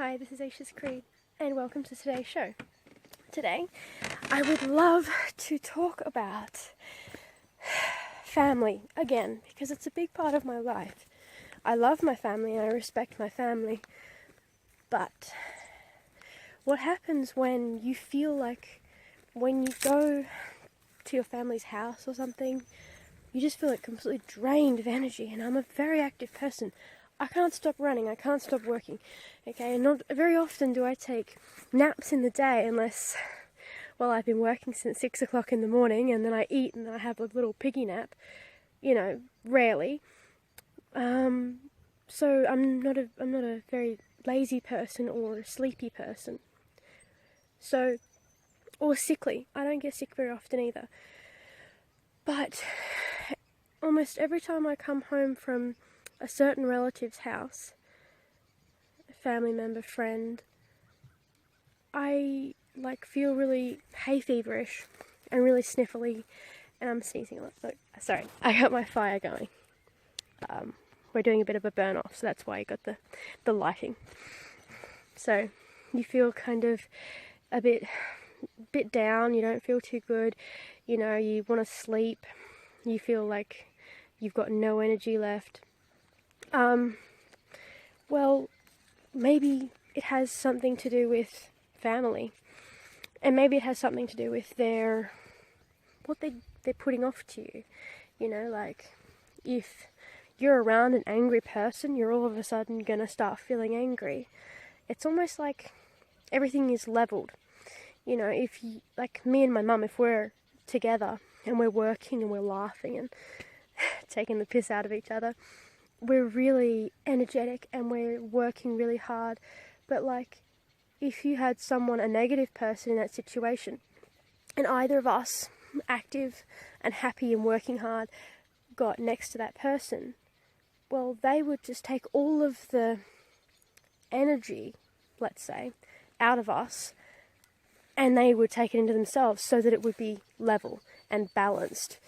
Hi, this is Aisha's Creed, and welcome to today's show. Today, I would love to talk about family again, because it's a big part of my life. I love my family and I respect my family, but what happens when you feel like when you go to your family's house or something, you just feel like completely drained of energy? And I'm a very active person. I can't stop running, I can't stop working, okay, and not very often do I take naps in the day unless, well, I've been working since 6 o'clock in the morning and then I eat and I have a little piggy nap, rarely. So I'm not a very lazy person or a sleepy person. So, or sickly. I don't get sick very often either. But almost every time I come home from a certain relative's house, a family member, friend, I feel really hay feverish and really sniffly, and I'm sneezing a lot. So, sorry, I got my fire going. We're doing a bit of a burn off, so that's why you got the lighting. So you feel kind of a bit down, you don't feel too good, you want to sleep, you feel like you've got no energy left. Well, maybe it has something to do with family, and maybe it has something to do with what they're putting off to you. If you're around an angry person, you're all of a sudden gonna start feeling angry. It's almost like everything is leveled. If you, like me and my mum, if we're together and we're working and we're laughing and taking the piss out of each other, we're really energetic and we're working really hard. But if you had a negative person in that situation, and either of us, active and happy and working hard, got next to that person, well, they would just take all of the energy, let's say, out of us, and they would take it into themselves so that it would be level and balanced.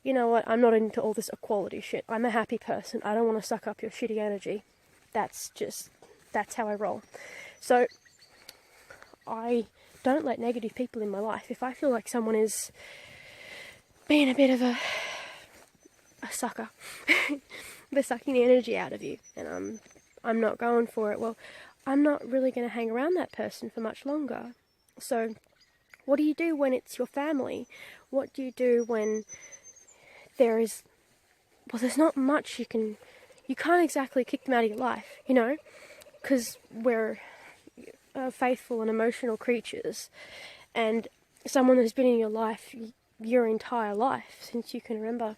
You know what, I'm not into all this equality shit. I'm a happy person. I don't want to suck up your shitty energy. That's how I roll. So, I don't let negative people in my life. If I feel like someone is being a bit of a sucker, they're sucking the energy out of you, and I'm not going for it, well, I'm not really going to hang around that person for much longer. So, what do you do when it's your family? What do you do when there's not much you can't exactly kick them out of your life, because we're faithful and emotional creatures, and someone who's been in your life your entire life, since you can remember,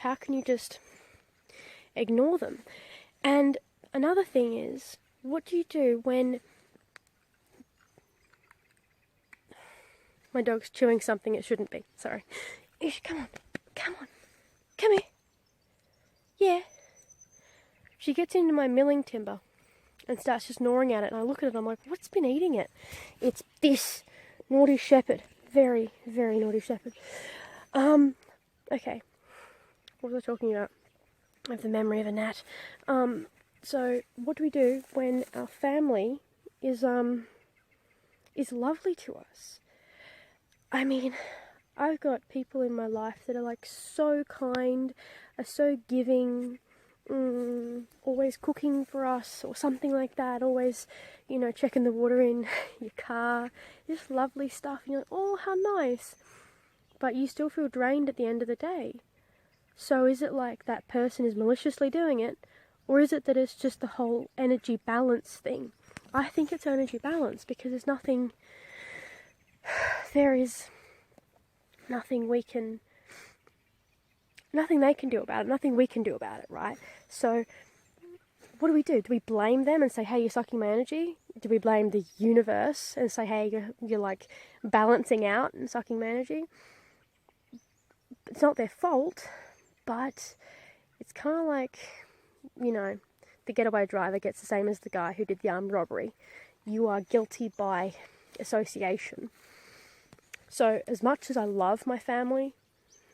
how can you just ignore them? And another thing is, what do you do when my dog's chewing something it shouldn't be? Sorry. Ish, come on. Come here. Yeah. She gets into my milling timber and starts just gnawing at it, and I look at it and I'm like, what's been eating it? It's this naughty shepherd. Very, very naughty shepherd. Okay. What was I talking about? I have the memory of a gnat. So what do we do when our family is lovely to us? I mean, I've got people in my life that are so kind, are so giving, always cooking for us or something like that, always, checking the water in your car, just lovely stuff, and you're like, oh, how nice. But you still feel drained at the end of the day. So is it like that person is maliciously doing it, or is it that it's just the whole energy balance thing? I think it's energy balance, because there is nothing they can do about it, nothing we can do about it, right? So what do? Do we blame them and say, hey, you're sucking my energy? Do we blame the universe and say, hey, you're balancing out and sucking my energy? It's not their fault, but it's kind of like, the getaway driver gets the same as the guy who did the armed robbery. You are guilty by association. So as much as I love my family,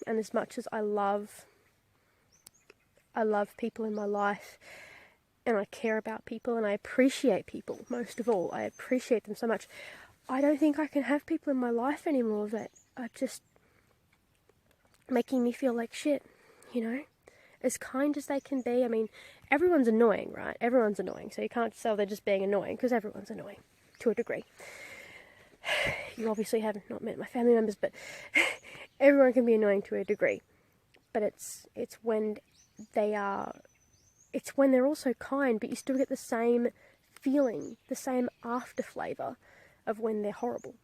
and as much as I love people in my life, and I care about people, and I appreciate people, most of all. I appreciate them so much. I don't think I can have people in my life anymore that are just making me feel like shit, you know? As kind as they can be. I mean, everyone's annoying, right? Everyone's annoying, so you can't say they're just being annoying, because everyone's annoying, to a degree. You obviously have not met my family members, but everyone can be annoying to a degree. But it's when it's when they're also kind, but you still get the same feeling, the same after flavour of when they're horrible.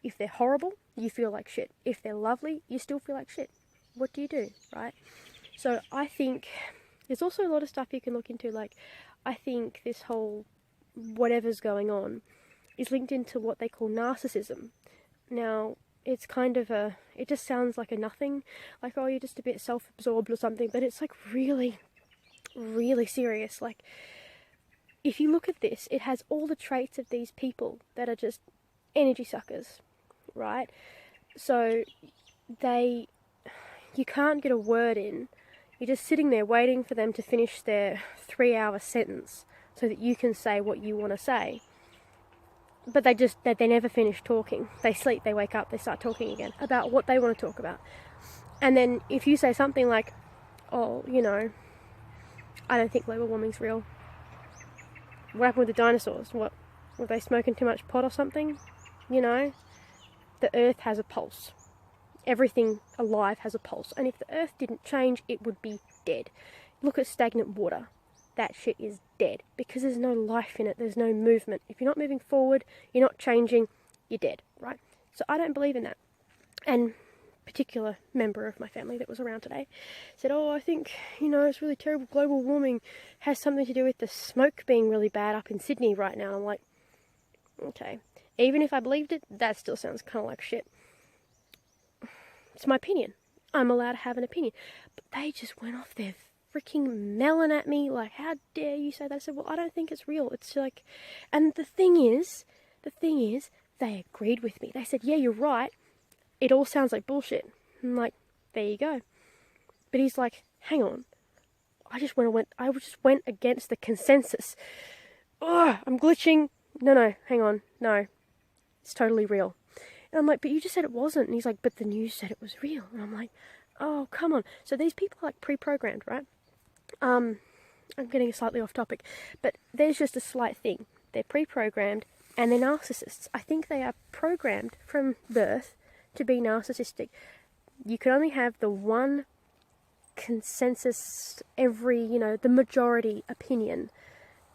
If they're horrible, you feel like shit. If they're lovely, you still feel like shit. What do you do, right? So I think there's also a lot of stuff you can look into. Like, I think this whole whatever's going on is linked into what they call narcissism. Now, it's kind of it just sounds like a nothing, like, oh, you're just a bit self-absorbed or something, but it's like really, really serious. Like, if you look at this, it has all the traits of these people that are just energy suckers, right? So you can't get a word in. You're just sitting there waiting for them to finish their 3-hour sentence so that you can say what you want to say. But they never finish talking. They sleep, they wake up, they start talking again about what they want to talk about. And then if you say something like, oh, you know, I don't think global warming's real. What happened with the dinosaurs? What, were they smoking too much pot or something? You know, the earth has a pulse. Everything alive has a pulse. And if the earth didn't change, it would be dead. Look at stagnant water. That shit is dead because there's no life in it. There's no movement. If you're not moving forward, you're not changing, you're dead, right? So I don't believe in that. And a particular member of my family that was around today said, oh, I think, you know, it's really terrible. Global warming has something to do with the smoke being really bad up in Sydney right now. And I'm like, okay. Even if I believed it, that still sounds kind of like shit. It's my opinion. I'm allowed to have an opinion. But they just went off their freaking melon at me, like, how dare you say that? I said, well, I don't think it's real. It's like, and the thing is, they agreed with me. They said, yeah, you're right. It all sounds like bullshit. I'm like, there you go. But he's like, hang on. I just went against the consensus. Oh, I'm glitching. No, hang on. No, it's totally real. And I'm like, but you just said it wasn't. And he's like, but the news said it was real. And I'm like, oh, come on. So these people are like pre-programmed, right? I'm getting slightly off topic, but there's just a slight thing. They're pre-programmed and they're narcissists. I think they are programmed from birth to be narcissistic. You can only have the one consensus the majority opinion.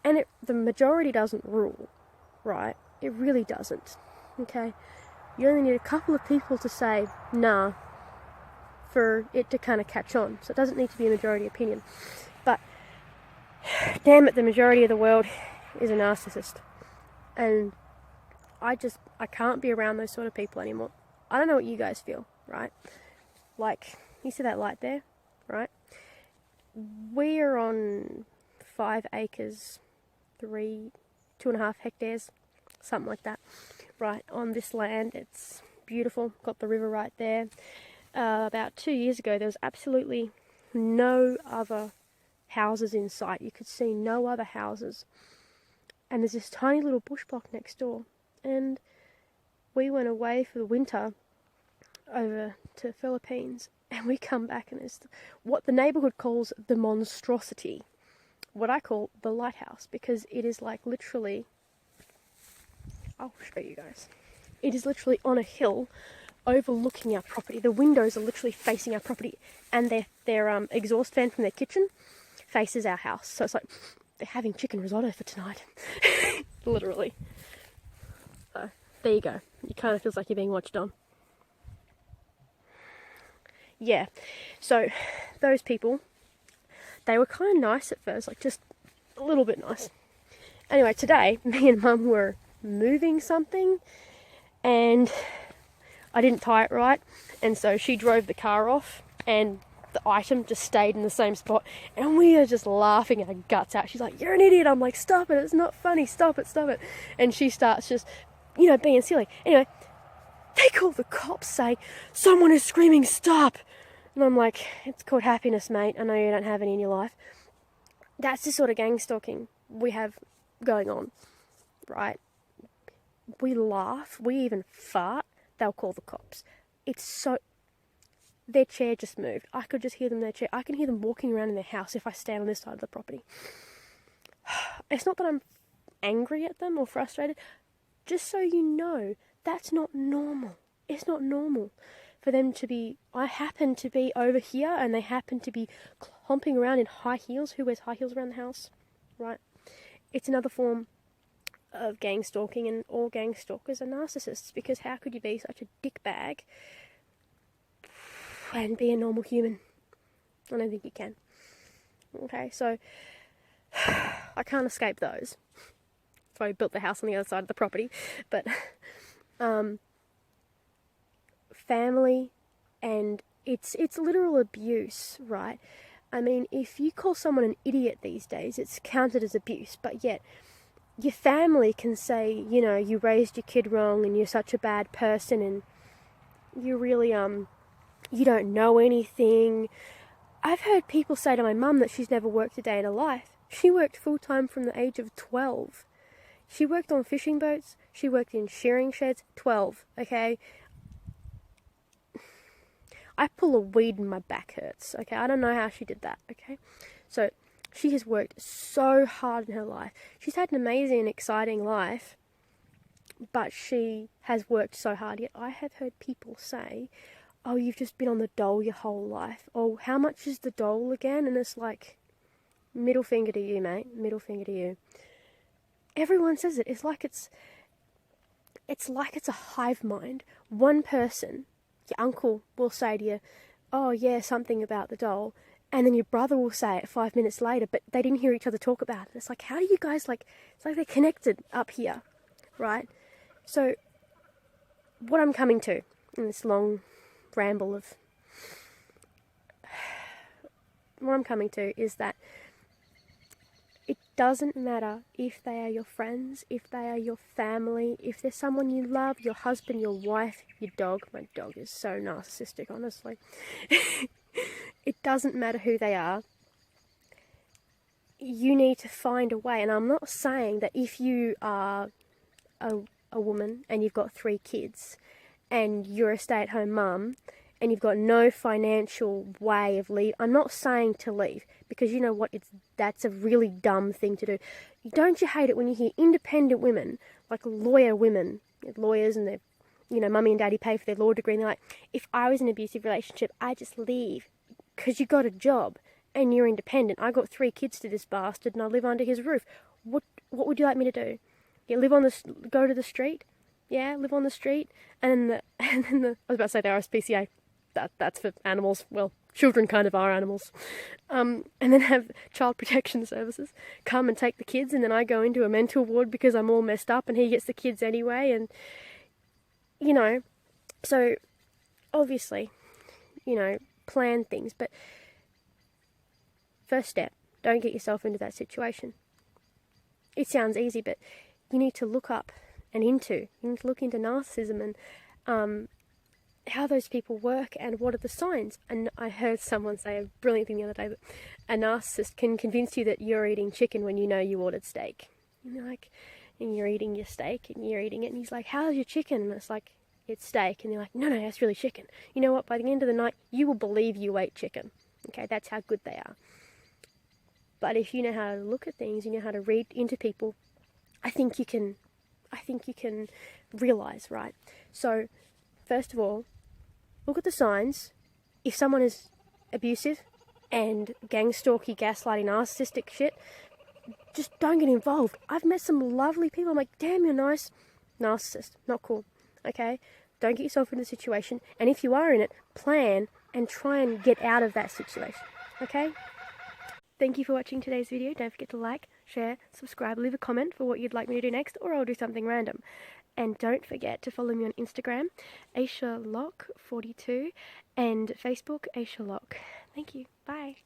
And the majority doesn't rule, right? It really doesn't, okay? You only need a couple of people to say, nah, for it to kind of catch on. So it doesn't need to be a majority opinion. But, damn it, the majority of the world is a narcissist. And I can't be around those sort of people anymore. I don't know what you guys feel, right? Like, you see that light there, right? We're on 5 acres, 2.5 hectares, something like that, right, on this land. It's beautiful, got the river right there. About 2 years ago, there was absolutely no other houses in sight. You could see no other houses. And there's this tiny little bush block next door. And we went away for the winter over to Philippines. And we come back and it's what the neighbourhood calls the monstrosity. What I call the lighthouse. Because it is like literally... I'll show you guys. It is literally on a hill overlooking our property. The windows are literally facing our property, and their exhaust fan from their kitchen faces our house. So it's like they're having chicken risotto for tonight. Literally. So there you go. It kind of feels like you're being watched on. Yeah. So those people, they were kind of nice at first, like just a little bit nice. Anyway, today me and Mum were moving something, and I didn't tie it right, and so she drove the car off, and the item just stayed in the same spot, and we are just laughing our guts out. She's like, you're an idiot. I'm like, stop it, it's not funny, stop it. And she starts just, being silly. Anyway, they call the cops, say, someone is screaming, stop. And I'm like, it's called happiness, mate. I know you don't have any in your life. That's the sort of gang stalking we have going on, right? We laugh, we even fart, they'll call the cops. It's so... Their chair just moved. I could just hear them in their chair. I can hear them walking around in their house if I stand on this side of the property. It's not that I'm angry at them or frustrated. Just so you know, that's not normal. It's not normal for them to be... I happen to be over here and they happen to be clomping around in high heels. Who wears high heels around the house? Right? It's another form of gang stalking, and all gang stalkers are narcissists, because how could you be such a dickbag and be a normal human? I don't think you can. Okay, so I can't escape those. That's why I built the house on the other side of the property. But family, and it's literal abuse, right? I mean, if you call someone an idiot these days, it's counted as abuse, but yet your family can say, you know, you raised your kid wrong and you're such a bad person and you really, you don't know anything. I've heard people say to my mum that she's never worked a day in her life. She worked full-time from the age of 12. She worked on fishing boats. She worked in shearing sheds. 12, okay? I pull a weed and my back hurts, okay? I don't know how she did that, okay? So she has worked so hard in her life. She's had an amazing and exciting life, but she has worked so hard. Yet I have heard people say, oh, you've just been on the dole your whole life. Oh, how much is the dole again? And it's like, middle finger to you, mate. Middle finger to you. Everyone says it. It's like it's a hive mind. One person, your uncle, will say to you, oh yeah, something about the dole, and then your brother will say it 5 minutes later, but they didn't hear each other talk about it. It's like, how do you guys, like, it's like they're connected up here, right? So what I'm coming to in this long ramble of what I'm coming to is that it doesn't matter if they are your friends, if they are your family, if they're someone you love, your husband, your wife, your dog. My dog is so narcissistic, honestly. It doesn't matter who they are. You need to find a way. And I'm not saying that if you are a woman and you've got 3 kids and you're a stay-at-home mum and you've got no financial way of leave, I'm not saying to leave, because you know what, that's a really dumb thing to do. Don't you hate it when you hear independent women, like lawyer women, lawyers, and they're, you know, mummy and daddy pay for their law degree, and they're like, if I was in an abusive relationship, I just leave, because you got a job and you're independent. I got 3 kids to this bastard and I live under his roof. What would you like me to do? Yeah, go to the street? Yeah, live on the street? And then I was about to say the RSPCA. That's for animals. Well, children kind of are animals. And then have child protection services come and take the kids, and then I go into a mental ward because I'm all messed up and he gets the kids anyway. And, you know, so obviously, you know, plan things. But first step, don't get yourself into that situation. It sounds easy, but you need to look up and you need to look into narcissism and how those people work and what are the signs. And I heard someone say a brilliant thing the other day, that a narcissist can convince you that you're eating chicken when you know you ordered steak. And you're like, and you're eating your steak and you're eating it, and he's like, how's your chicken? And it's like, it's steak. And you're like, no, that's really chicken. You know what, by the end of the night, you will believe you ate chicken. Okay, that's how good they are. But if you know how to look at things, you know how to read into people, I think you can realise, right? So, first of all, look at the signs. If someone is abusive and gang stalky, gaslighting, narcissistic shit, just don't get involved. I've met some lovely people. I'm like, damn, you're nice. Narcissist, not cool. Okay? Don't get yourself in the situation. And if you are in it, plan and try and get out of that situation. Okay? Thank you for watching today's video. Don't forget to like, share, subscribe, leave a comment for what you'd like me to do next, or I'll do something random. And don't forget to follow me on Instagram, AishaLock42, and Facebook, AishaLock. Thank you. Bye.